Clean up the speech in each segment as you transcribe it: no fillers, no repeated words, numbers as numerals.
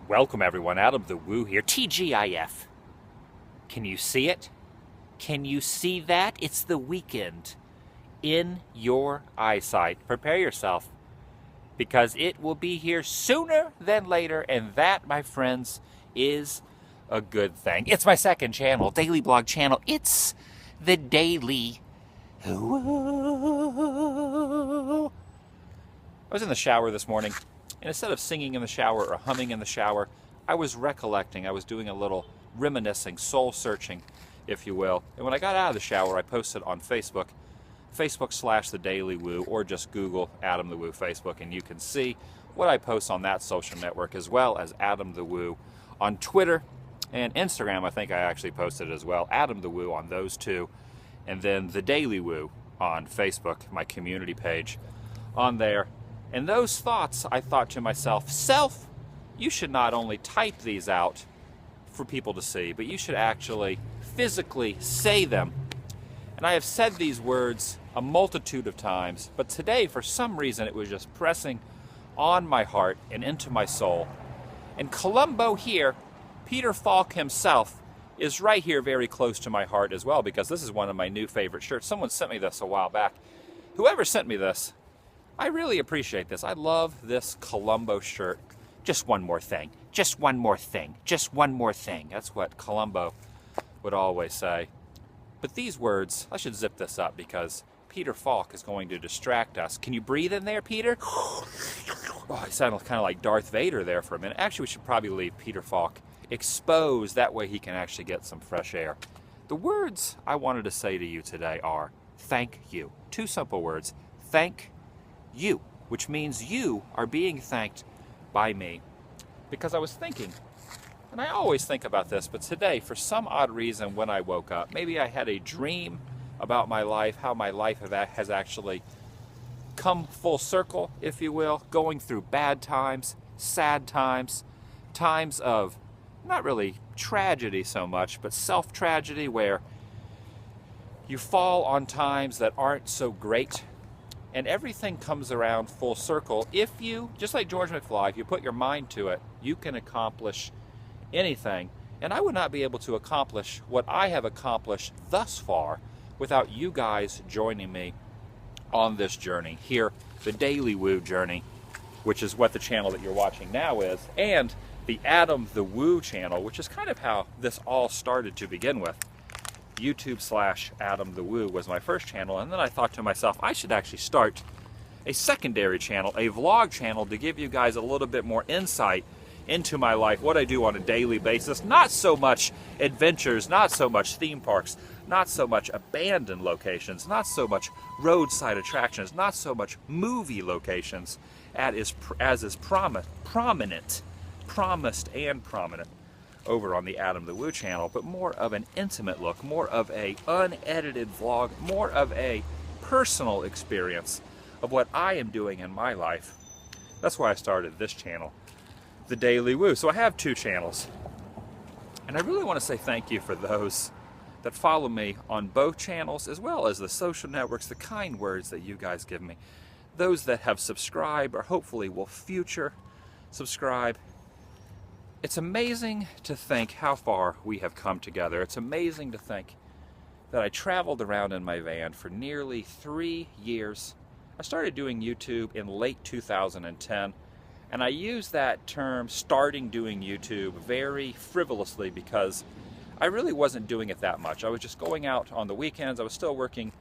Welcome everyone, TheDailyWoo here, TGIF. Can you see it? Can you see that? It's the weekend in your eyesight. Prepare yourself, because it will be here sooner than later, and that, my friends, is a good thing. It's my second channel, daily blog channel. It's the Daily Woo. I was in the shower this morning, and instead of singing in the shower or humming in the shower, I was recollecting. I was doing a little reminiscing, soul searching, if you will. And when I got out of the shower, I posted on Facebook, Facebook/TheDailyWoo, or just Google Adam the Woo Facebook, and you can see what I post on that social network, as well as Adam the Woo on Twitter and Instagram. I think I actually posted it as well. Adam the Woo on those two, and then The Daily Woo on Facebook, my community page on there. And those thoughts, I thought to myself, self, you should not only type these out for people to see, but you should actually physically say them. And I have said these words a multitude of times, but today, for some reason, it was just pressing on my heart and into my soul. And Columbo here, Peter Falk himself, is right here very close to my heart as well, because this is one of my new favorite shirts. Someone sent me this a while back. Whoever sent me this, I really appreciate this. I love this Columbo shirt. Just one more thing. Just one more thing. Just one more thing. That's what Columbo would always say. But these words, I should zip this up because Peter Falk is going to distract us. Can you breathe in there, Peter? Oh, he sounded kind of like Darth Vader there for a minute. Actually, we should probably leave Peter Falk exposed. That way he can actually get some fresh air. The words I wanted to say to you today are, thank you. Two simple words. Thank you, which means you are being thanked by me. Because I was thinking, and I always think about this, but today, for some odd reason, when I woke up, maybe I had a dream about my life, how my life has actually come full circle, if you will, going through bad times, sad times, times of not really tragedy so much, but self-tragedy, where you fall on times that aren't so great. And everything comes around full circle. If you, just like George McFly, if you put your mind to it, you can accomplish anything. And I would not be able to accomplish what I have accomplished thus far without you guys joining me on this journey here, the Daily Woo journey, which is what the channel that you're watching now is, and the Adam the Woo channel, which is kind of how this all started to begin with. YouTube/Adam the Woo was my first channel, and then I thought to myself, I should actually start a secondary channel, a vlog channel, to give you guys a little bit more insight into my life, what I do on a daily basis. Not so much adventures, not so much theme parks, not so much abandoned locations, not so much roadside attractions, not so much movie locations, as is promised and prominent over on the Adam the Woo channel, but more of an intimate look, more of a unedited vlog, more of a personal experience of what I am doing in my life. That's why I started this channel, The Daily Woo. So I have two channels, and I really want to say thank you for those that follow me on both channels, as well as the social networks, the kind words that you guys give me. Those that have subscribed, or hopefully will future subscribe. It's amazing to think how far we have come together. It's amazing to think that I traveled around in my van for nearly 3 years. I started doing YouTube in late 2010, and I use that term, starting doing YouTube, very frivolously, because I really wasn't doing it that much. I was just going out on the weekends. I was still working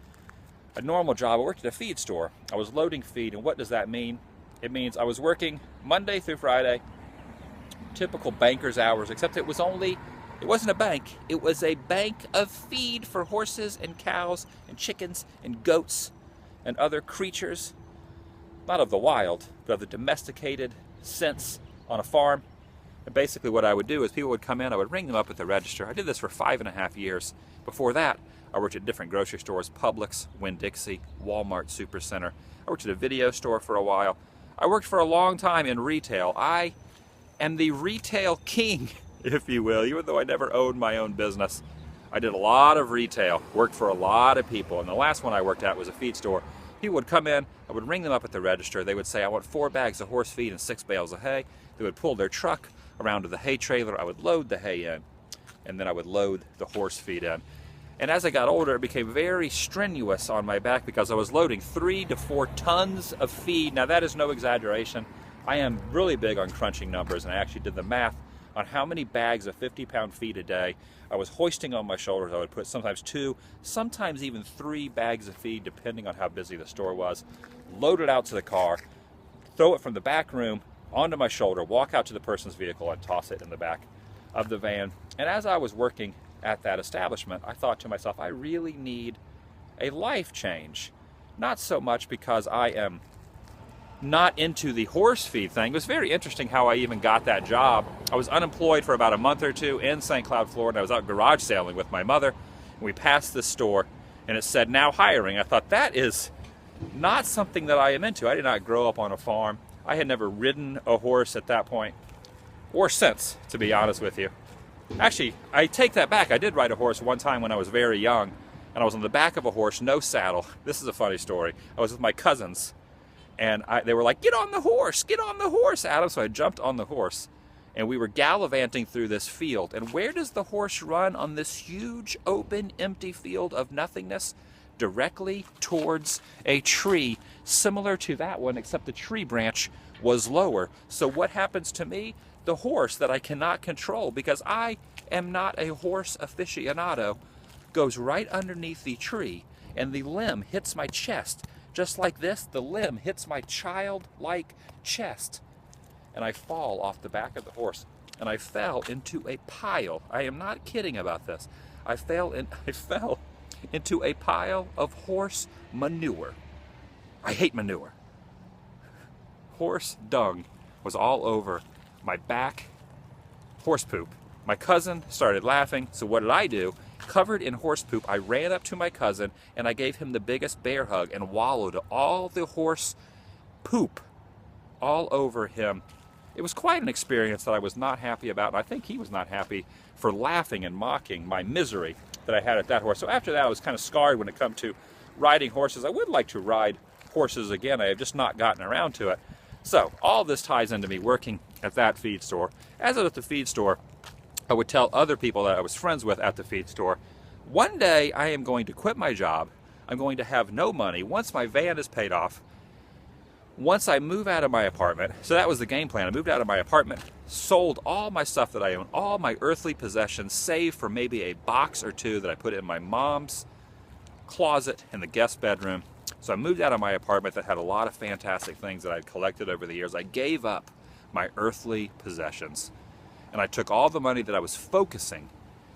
a normal job. I worked at a feed store. I was loading feed, and what does that mean? It means I was working Monday through Friday, typical banker's hours, except it wasn't a bank, it was a bank of feed for horses and cows and chickens and goats and other creatures, not of the wild, but of the domesticated sense on a farm. And basically what I would do is people would come in, I would ring them up at the register. I did this for 5.5 years. Before that, I worked at different grocery stores, Publix, Winn-Dixie, Walmart, Supercenter. I worked at a video store for a while. I worked for a long time in retail. I am the retail king, if you will, even though I never owned my own business. I did a lot of retail, worked for a lot of people, and the last one I worked at was a feed store. People would come in, I would ring them up at the register. They would say, I want 4 bags of horse feed and 6 bales of hay. They would pull their truck around to the hay trailer. I would load the hay in, and then I would load the horse feed in. And as I got older, it became very strenuous on my back because I was loading 3 to 4 tons of feed. Now that is no exaggeration. I am really big on crunching numbers, and I actually did the math on how many bags of 50-pound feed a day I was hoisting on my shoulders. I would put sometimes 2, sometimes even 3 bags of feed, depending on how busy the store was, load it out to the car, throw it from the back room onto my shoulder, walk out to the person's vehicle, and toss it in the back of the van. And as I was working at that establishment, I thought to myself, I really need a life change. Not so much because I am not into the horse feed thing. It was very interesting how I even got that job. I was unemployed for about a month or 2 in St. Cloud, Florida. I was out garage sailing with my mother, and we passed this store, and it said, now hiring. I thought, that is not something that I am into. I did not grow up on a farm. I had never ridden a horse at that point, or since, to be honest with you. Actually, I take that back. I did ride a horse one time when I was very young, and I was on the back of a horse, no saddle. This is a funny story. I was with my cousins, and they were like, get on the horse, Adam. So I jumped on the horse, and we were gallivanting through this field. And where does the horse run on this huge, open, empty field of nothingness? Directly towards a tree, similar to that one, except the tree branch was lower. So what happens to me? The horse that I cannot control, because I am not a horse aficionado, goes right underneath the tree, and the limb hits my chest. Just like this, the limb hits my childlike chest, and I fall off the back of the horse, and I fell into a pile. I am not kidding about this. I fell into a pile of horse manure. I hate manure. Horse dung was all over my back, horse poop. My cousin started laughing, so what did I do? Covered in horse poop, I ran up to my cousin and I gave him the biggest bear hug and wallowed all the horse poop all over him. It was quite an experience that I was not happy about, and I think he was not happy for laughing and mocking my misery that I had at that horse. So after that, I was kind of scarred when it comes to riding horses. I would like to ride horses again. I have just not gotten around to it. So all this ties into me working at that feed store. As I was at the feed store, I would tell other people that I was friends with at the feed store, one day I am going to quit my job. I'm going to have no money once my van is paid off. Once I move out of my apartment, so that was the game plan. I moved out of my apartment, sold all my stuff that I own, all my earthly possessions, save for maybe a box or 2 that I put in my mom's closet in the guest bedroom. So I moved out of my apartment that had a lot of fantastic things that I'd collected over the years. I gave up my earthly possessions, and I took all the money that I was focusing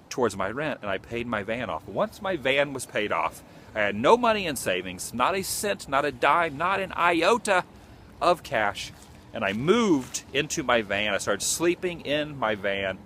towards my rent, and I paid my van off. Once my van was paid off, I had no money in savings, not a cent, not a dime, not an iota of cash, and I moved into my van. I started sleeping in my van,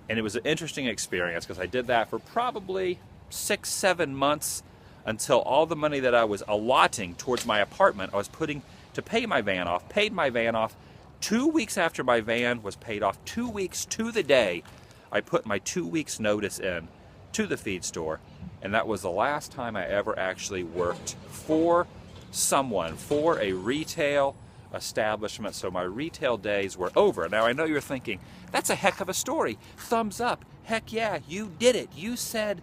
and it was an interesting experience because I did that for probably 6-7 months until all the money that I was allotting towards my apartment I was putting to pay my van off. Paid my van off 2 weeks after my van was paid off, 2 weeks to the day. I put my 2 weeks notice in to the feed store, and that was the last time I ever actually worked for someone, for a retail establishment. So my retail days were over. Now I know you're thinking, that's a heck of a story. Thumbs up. Heck yeah, you did it. You said,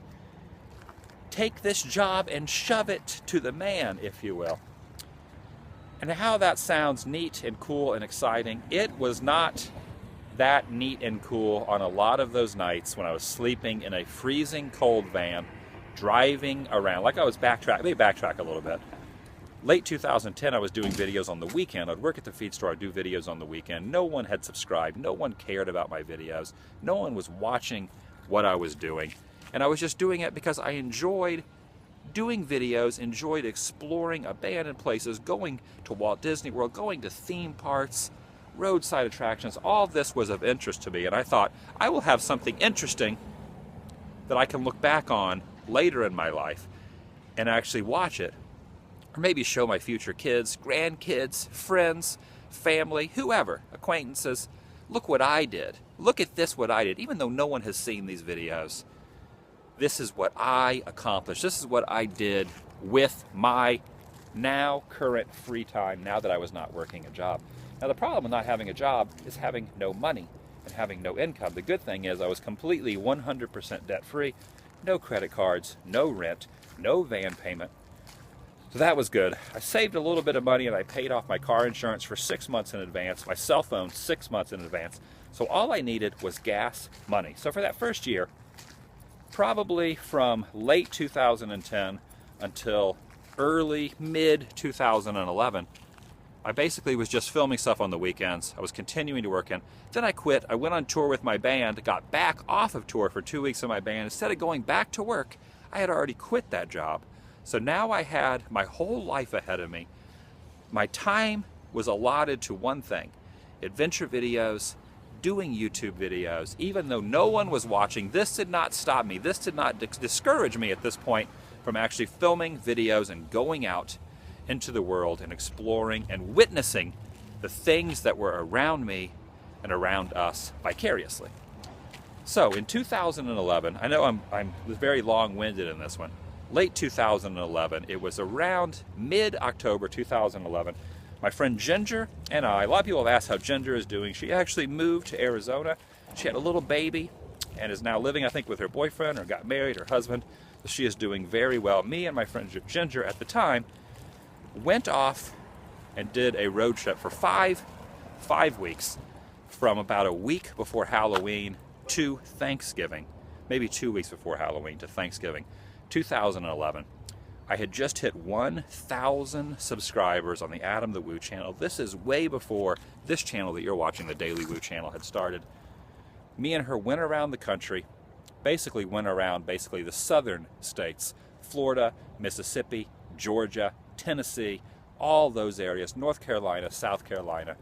take this job and shove it to the man, if you will. And how that sounds neat and cool and exciting, it was not that neat and cool on a lot of those nights when I was sleeping in a freezing cold van, driving around. Like I was let me backtrack a little bit. Late 2010, I was doing videos on the weekend. I'd work at the feed store, I'd do videos on the weekend. No one had subscribed, no one cared about my videos, no one was watching what I was doing. And I was just doing it because I enjoyed doing videos, enjoyed exploring abandoned places, going to Walt Disney World, going to theme parks, roadside attractions. All this was of interest to me, and I thought, I will have something interesting that I can look back on later in my life and actually watch it, or maybe show my future kids, grandkids, friends, family, whoever, acquaintances. Look what I did. Look at this, what I did. Even though no one has seen these videos, this is what I accomplished. This is what I did with my now current free time now that I was not working a job. Now the problem with not having a job is having no money and having no income. The good thing is I was completely 100% debt free, no credit cards, no rent, no van payment. So that was good. I saved a little bit of money and I paid off my car insurance for 6 months in advance, my cell phone 6 months in advance. So all I needed was gas money. So for that first year, probably from late 2010 until early, mid 2011, I basically was just filming stuff on the weekends. I was continuing to work in. Then I quit. I went on tour with my band, got back off of tour for 2 weeks in my band. Instead of going back to work, I had already quit that job. So now I had my whole life ahead of me. My time was allotted to one thing: adventure videos, doing YouTube videos. Even though no one was watching, this did not stop me. This did not discourage me at this point from actually filming videos and going out into the world and exploring and witnessing the things that were around me and around us vicariously. So in 2011, I know I'm very long-winded in this one. Late 2011, it was around mid-October 2011, my friend Ginger and I, a lot of people have asked how Ginger is doing. She actually moved to Arizona. She had a little baby and is now living, I think, with her boyfriend or got married, her husband. So she is doing very well. Me and my friend Ginger at the time went off and did a road trip for five weeks, from about a week before Halloween to Thanksgiving, maybe 2 weeks before Halloween to Thanksgiving, 2011. I had just hit 1,000 subscribers on the Adam the Woo channel. This is way before this channel that you're watching, the Daily Woo channel, had started. Me and her went around the country, basically went around the southern states, Florida, Mississippi, Georgia, Tennessee, all those areas, North Carolina, South Carolina.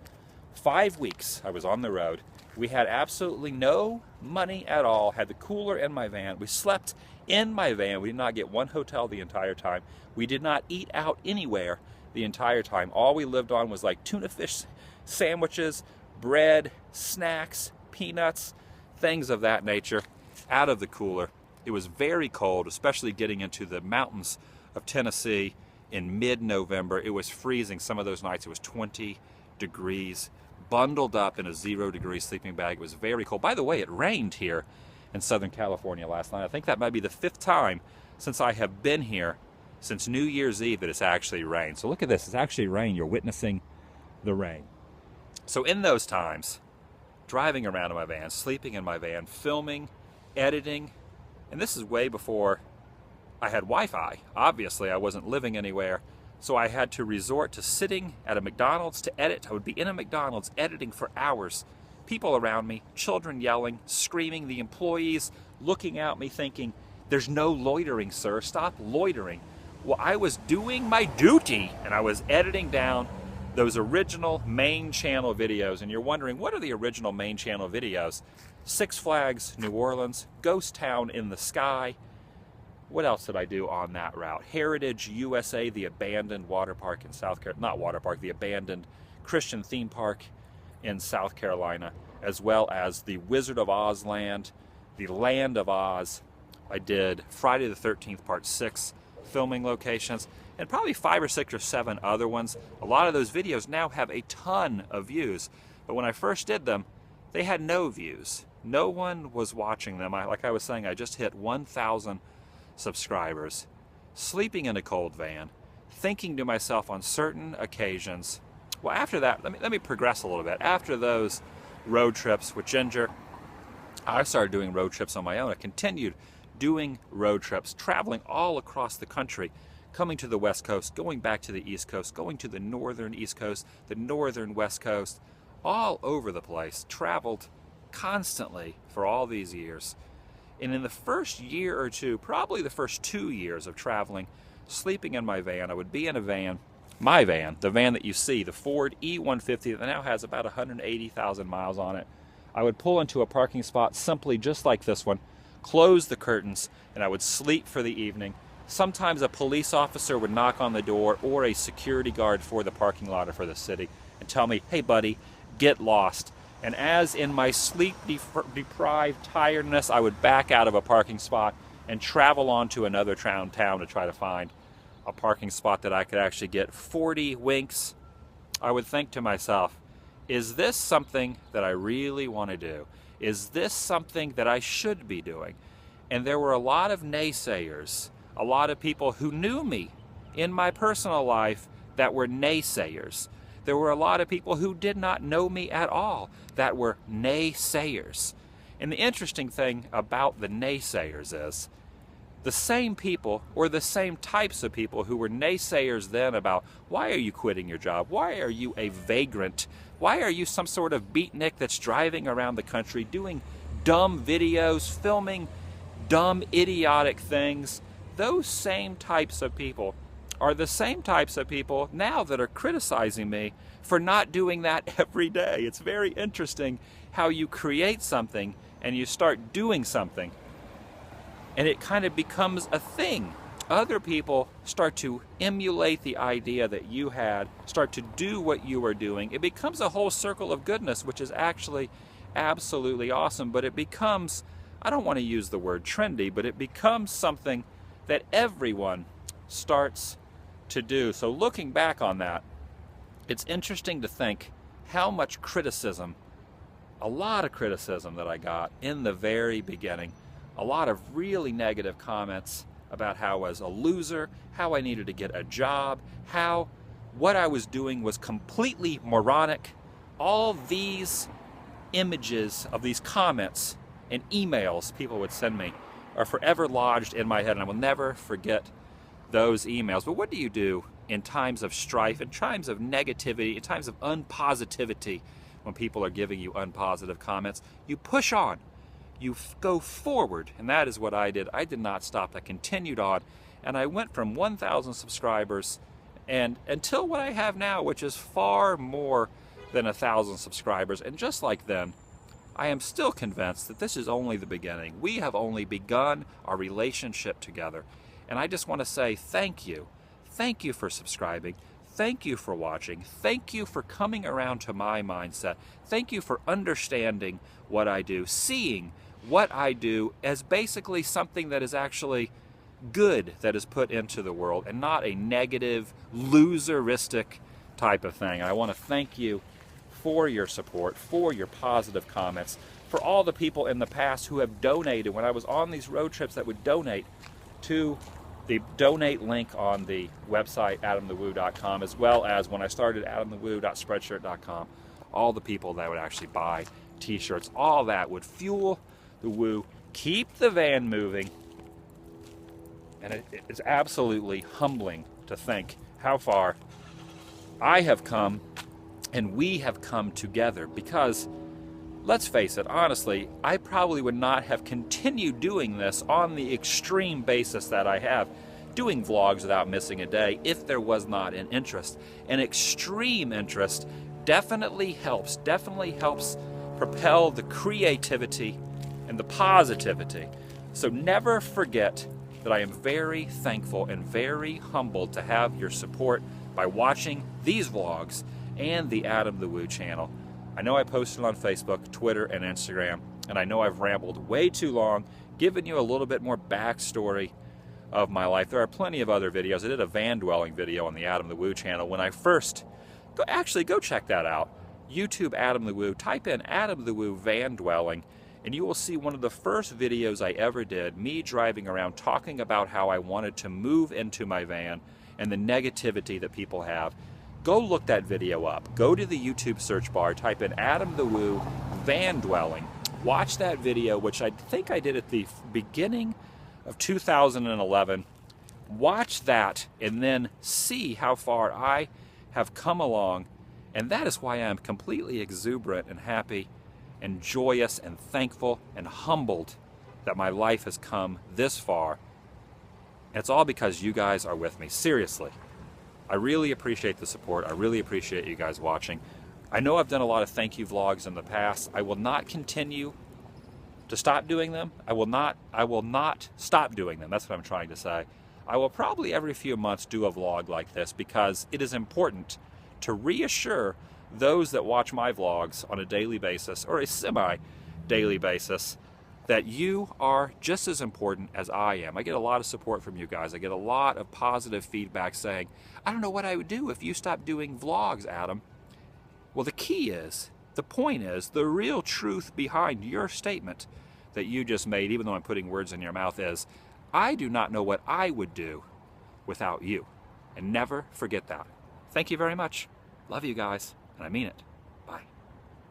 5 weeks I was on the road. We had absolutely no money at all, had the cooler in my van. We slept in my van. We did not get one hotel the entire time. We did not eat out anywhere the entire time. All we lived on was like tuna fish sandwiches, bread, snacks, peanuts, things of that nature, out of the cooler. It was very cold, especially getting into the mountains of Tennessee in mid-November. It was freezing. Some of those nights it was 20 degrees, bundled up in a 0-degree sleeping bag. It was very cold. By the way, it rained here in Southern California last night. I think that might be the 5th time since I have been here since New Year's Eve that it's actually rained. So look at this. It's actually rain. You're witnessing the rain. So in those times, driving around in my van, sleeping in my van, filming, editing, and this is way before I had Wi-Fi. Obviously, I wasn't living anywhere, so I had to resort to sitting at a McDonald's to edit. I would be in a McDonald's editing for hours. People around me, children yelling, screaming, the employees looking at me thinking, "There's no loitering, sir. Stop loitering." Well, I was doing my duty, and I was editing down those original main channel videos. And you're wondering, what are the original main channel videos? Six Flags, New Orleans, Ghost Town in the Sky. What else did I do on that route? Heritage USA, the abandoned water park in South Carolina, not water park, the abandoned Christian theme park in South Carolina, as well as the Wizard of Oz land, the Land of Oz. I did Friday the 13th Part 6 filming locations, and probably 5 or 6 or 7 other ones. A lot of those videos now have a ton of views, but when I first did them, they had no views. No one was watching them. Like I was saying, I just hit 1,000 subscribers, sleeping in a cold van, thinking to myself on certain occasions. Well, after that, let me progress a little bit. After those road trips with Ginger, I started doing road trips on my own. I continued doing road trips, traveling all across the country, coming to the West Coast, going back to the East Coast, going to the northern East Coast, the northern West Coast, all over the place. Traveled constantly for all these years. And in the first year or two, probably the first 2 years of traveling, sleeping in my van, I would be in a van, my van, the van that you see, the Ford E150 that now has about 180,000 miles on it. I would pull into a parking spot simply just like this one, close the curtains, and I would sleep for the evening. Sometimes a police officer would knock on the door, or a security guard for the parking lot or for the city, and tell me, "Hey buddy, get lost." And as in my sleep-deprived tiredness, I would back out of a parking spot and travel on to another town to try to find a parking spot that I could actually get 40 winks, I would think to myself, is this something that I really want to do? Is this something that I should be doing? And there were a lot of naysayers, a lot of people who knew me in my personal life that were naysayers. There were a lot of people who did not know me at all that were naysayers. And the interesting thing about the naysayers is the same people, or the same types of people who were naysayers then about, why are you quitting your job? Why are you a vagrant? Why are you some sort of beatnik that's driving around the country doing dumb videos, filming dumb, idiotic things? Those same types of people are the same types of people now that are criticizing me for not doing that every day. It's very interesting how you create something and you start doing something, and it kind of becomes a thing. Other people start to emulate the idea that you had, start to do what you are doing. It becomes a whole circle of goodness, which is actually absolutely awesome. But it becomes, I don't want to use the word trendy, but it becomes something that everyone starts to do. So looking back on that, it's interesting to think how much criticism, a lot of criticism that I got in the very beginning. A lot of really negative comments about how I was a loser, how I needed to get a job, how what I was doing was completely moronic. All these images of these comments and emails people would send me are forever lodged in my head, and I will never forget those emails. But what do you do in times of strife, in times of negativity, in times of unpositivity, when people are giving you unpositive comments? You push on. You go forward, and that is what I did. I did not stop. I continued on, and I went from 1,000 subscribers and until what I have now, which is far more than 1,000 subscribers. And just like then, I am still convinced that this is only the beginning. We have only begun our relationship together, and I just want to say thank you. Thank you for subscribing. Thank you for watching. Thank you for coming around to my mindset. Thank you for understanding what I do, seeing what I do as basically something that is actually good that is put into the world and not a negative, loseristic type of thing. I want to thank you for your support, for your positive comments, for all the people in the past who have donated when I was on these road trips that would donate to the donate link on the website adamthewoo.com, as well as when I started adamthewoo.spreadshirt.com, all the people that would actually buy t-shirts, all that would fuel the woo, keep the van moving. And it is absolutely humbling to think how far I have come and we have come together, because let's face it, honestly, I probably would not have continued doing this on the extreme basis that I have, doing vlogs without missing a day, if there was not an interest. An extreme interest definitely helps propel the creativity and the positivity. So never forget that I am very thankful and very humbled to have your support by watching these vlogs and the Adam the Woo channel. I know I posted on Facebook, Twitter, and Instagram, and I know I've rambled way too long, giving you a little bit more backstory of my life. There are plenty of other videos. I did a van dwelling video on the Adam the Woo channel when I first, go check that out. YouTube Adam the Woo, type in Adam the Woo van dwelling, and you will see one of the first videos I ever did, me driving around talking about how I wanted to move into my van and the negativity that people have. Go look that video up. Go to the YouTube search bar, type in Adam the Woo van dwelling. Watch that video, which I think I did at the beginning of 2011. Watch that and then see how far I have come along. And that is why I am completely exuberant and happy and joyous and thankful and humbled that my life has come this far. And it's all because you guys are with me. Seriously. I really appreciate the support. I really appreciate you guys watching. I know I've done a lot of thank you vlogs in the past. I will not continue to stop doing them. I will not stop doing them. That's what I'm trying to say. I will probably every few months do a vlog like this, because it is important to reassure those that watch my vlogs on a daily basis or a semi-daily basis that you are just as important as I am. I get a lot of support from you guys. I get a lot of positive feedback saying, I don't know what I would do if you stopped doing vlogs, Adam. Well, the point is, the real truth behind your statement that you just made, even though I'm putting words in your mouth, is I do not know what I would do without you. And never forget that. Thank you very much. Love you guys, and I mean it.